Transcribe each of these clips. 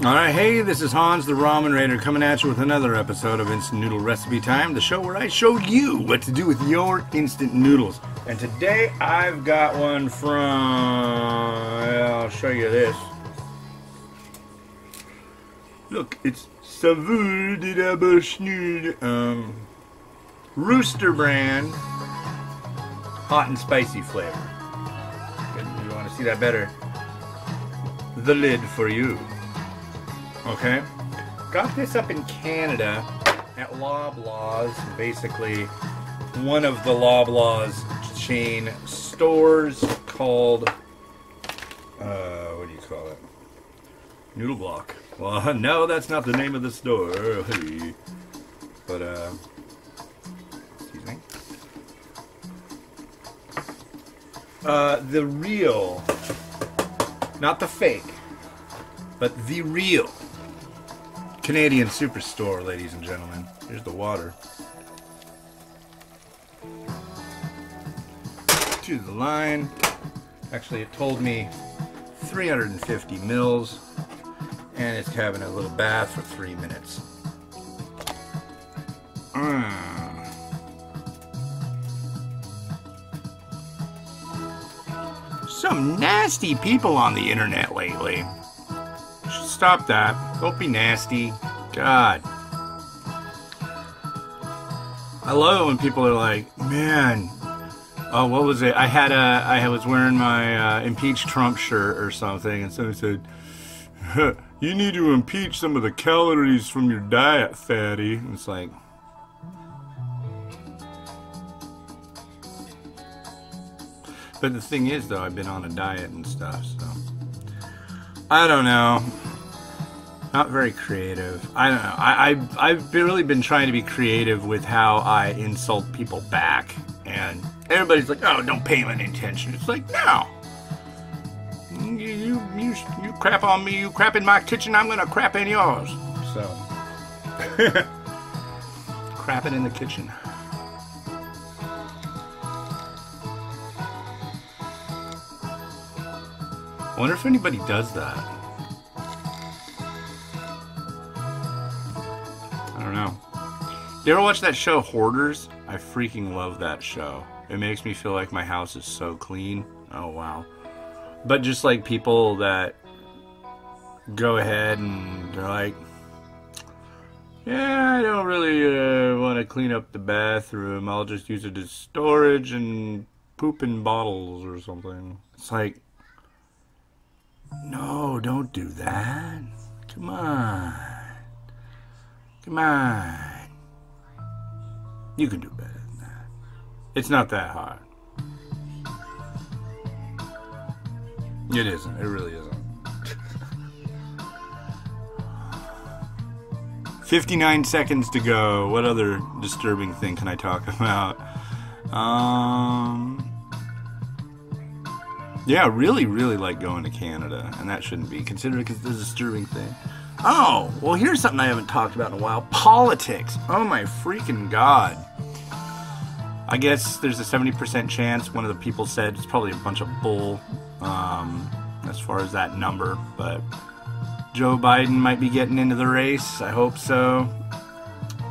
Alright, hey, this is Hans the Ramen Raider coming at you with another episode of Instant Noodle Recipe Time, the show where I show you what to do with your instant noodles. And today I've got one from, I'll show you this. Look, it's Saveur de la Boschnude, Rooster brand, hot and spicy flavor. If you want to see that better, the lid for you. Okay, got this up in Canada at Loblaws, basically one of the Loblaws chain stores called, what do you call it? Noodle Block. Well, no, that's not the name of the store, hey. But, excuse me. The real, not the fake, but the real Canadian Superstore, ladies and gentlemen. Here's the water. To the line. Actually, it told me 350 mils, and it's having a little bath for 3 minutes. Some nasty people on the internet lately. Stop that. Don't be nasty. God. I love it when people are like, man, oh, what was it? I was wearing my impeach Trump shirt or something, and someone said, you need to impeach some of the calories from your diet, fatty. And it's like, but the thing is, though, I've been on a diet and stuff, so I don't know. Not very creative. I don't know. I've really been trying to be creative with how I insult people back, and everybody's like, "Oh, don't pay them any attention." It's like, no. You crap on me. You crap in my kitchen. I'm gonna crap in yours. So, crapping in the kitchen. I wonder if anybody does that. I don't know. You ever watch that show Hoarders? I freaking love that show. It makes me feel like my house is so clean. Oh wow. But just like people that go ahead and they're like, yeah, I don't really want to clean up the bathroom. I'll just use it as storage and poop in bottles or something. It's like, no, don't do that. Come on. Come on. You can do better than that. It's not that hard. It isn't. It really isn't. 59 seconds to go. What other disturbing thing can I talk about? Yeah, really like going to Canada, and that shouldn't be considered a disturbing thing. Oh, well, here's something I haven't talked about in a while. Politics. Oh my freaking God. I guess there's a 70% chance. One of the people said it's probably a bunch of bull, as far as that number, but Joe Biden might be getting into the race. I hope so.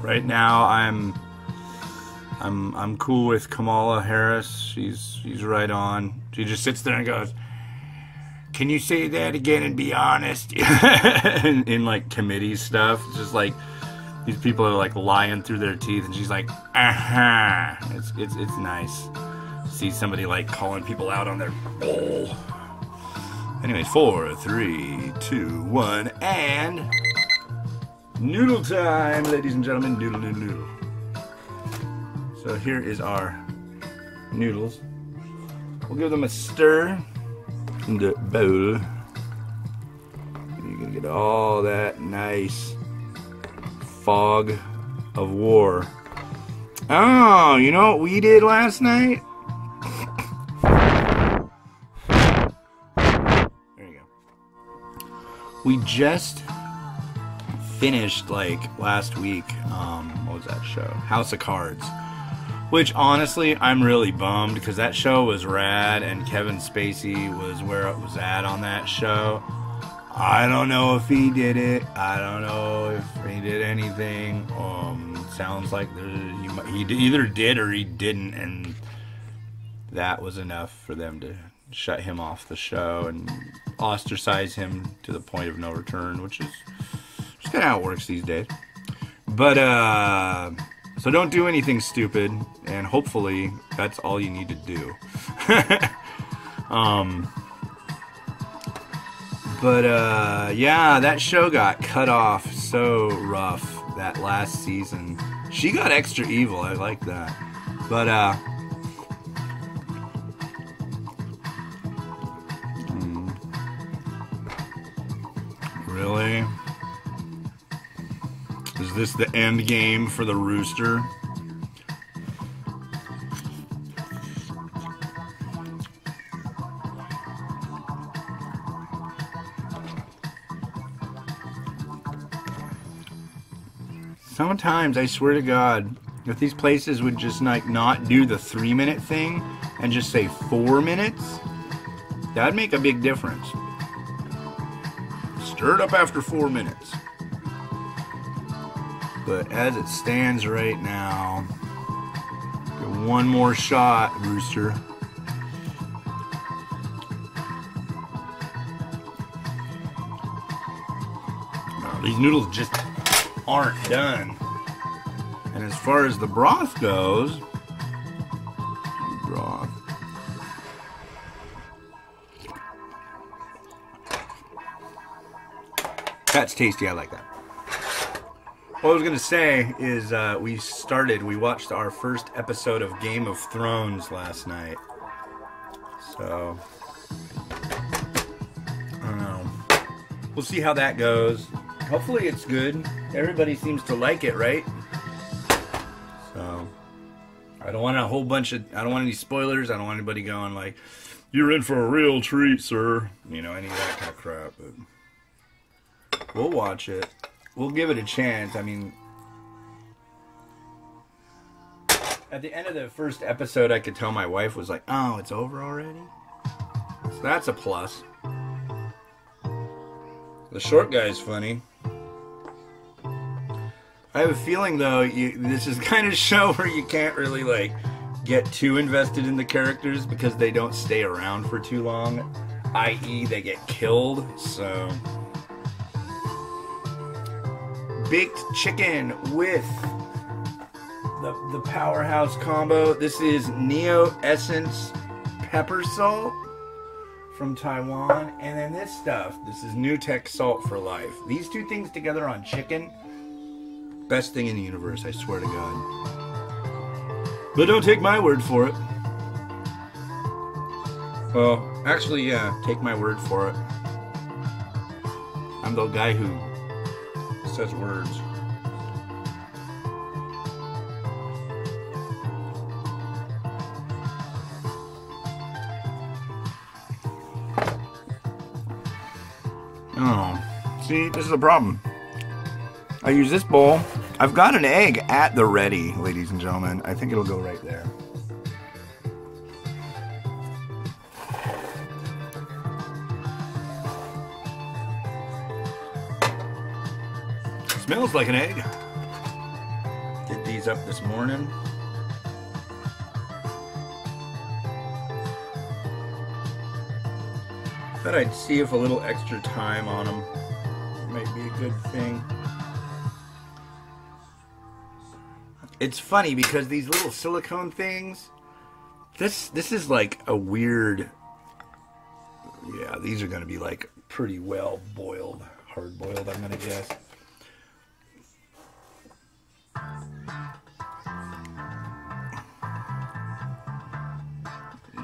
Right now, I'm cool with Kamala Harris. She's right on. She just sits there and goes, "Can you say that again and be honest?" in like committee stuff. It's just like these people are like lying through their teeth, and she's like, "Uh-huh." It's nice to see somebody like calling people out on their bull. Anyways, 4, 3, 2, 1, and noodle time, ladies and gentlemen. Noodle, noodle, noodle. So here is our noodles. We'll give them a stir in the bowl. You're gonna get all that nice fog of war. Oh, you know what we did last night? There you go. We just finished, like, last week, what was that show? House of Cards. Which, honestly, I'm really bummed, because that show was rad, and Kevin Spacey was where it was at on that show. I don't know if he did it. I don't know if he did anything. Sounds like he either did or he didn't, and that was enough for them to shut him off the show and ostracize him to the point of no return, which is just kind of how it works these days. But so don't do anything stupid, and hopefully that's all you need to do. Yeah, that show got cut off so rough that last season. She got extra evil, I like that. But really? Is this the end game for the Rooster? Sometimes, I swear to God, if these places would just like not do the 3-minute thing and just say 4 minutes, that'd make a big difference. Stir it up after 4 minutes. But as it stands right now, get one more shot, Rooster. No, these noodles just aren't done. And as far as the broth goes, that's tasty. I like that. What I was gonna say is we watched our first episode of Game of Thrones last night. So I don't know. We'll see how that goes. Hopefully it's good. Everybody seems to like it, right? So I don't want I don't want any spoilers. I don't want anybody going like, "You're in for a real treat, sir." You know, any of that kind of crap. But we'll watch it. We'll give it a chance. I mean, at the end of the first episode, I could tell my wife was like, "Oh, it's over already?" So that's a plus. The short guy's funny. I have a feeling, though, this is kind of show where you can't really, like, get too invested in the characters because they don't stay around for too long, i.e. they get killed, so... Baked chicken with the powerhouse combo. This is Neo Essence Pepper Salt from Taiwan. And then this stuff, this is New Tech Salt for Life. These two things together on chicken, best thing in the universe, I swear to God. But don't take my word for it. Well, actually, yeah, take my word for it. I'm the guy who says words. Oh, see, this is a problem. I use this bowl. I've got an egg at the ready, ladies and gentlemen. I think it'll go right there. Smells like an egg. Did these up this morning. Thought I'd see if a little extra time on them might be a good thing. It's funny because these little silicone things, this is like a weird, yeah, these are going to be like pretty well boiled, hard boiled, I'm going to guess.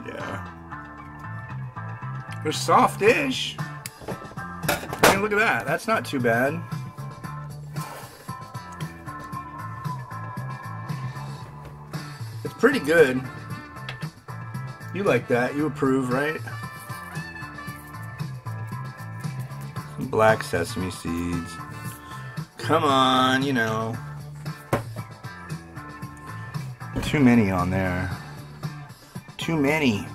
Yeah. They're soft-ish. I mean, look at that. That's not too bad. It's pretty good. You like that. You approve, right? Some black sesame seeds. Come on, you know. Too many on there. Too many.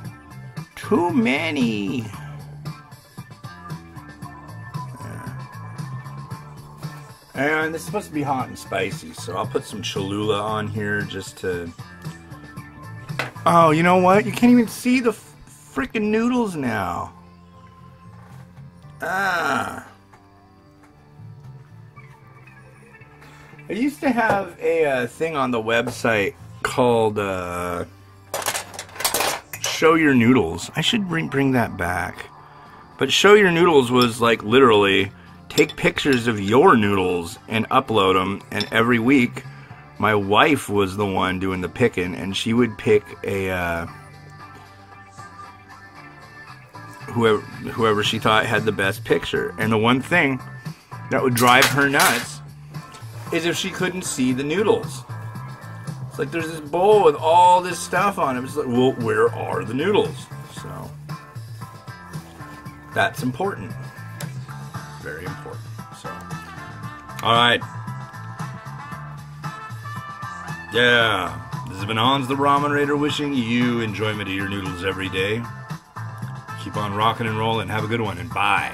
Too many. And this is supposed to be hot and spicy, so I'll put some Cholula on here just to... Oh, you know what? You can't even see the freaking noodles now. Ah. I used to have a thing on the website called Show Your Noodles. I should bring that back. But Show Your Noodles was like literally take pictures of your noodles and upload them, and every week my wife was the one doing the picking, and she would pick a whoever she thought had the best picture. And the one thing that would drive her nuts is if she couldn't see the noodles. It's like there's this bowl with all this stuff on it. It's like, well, where are the noodles? So that's important. Very important. So, all right. Yeah. This has been Hans the Ramen Raider wishing you enjoyment of your noodles every day. Keep on rocking and rolling. Have a good one, and bye.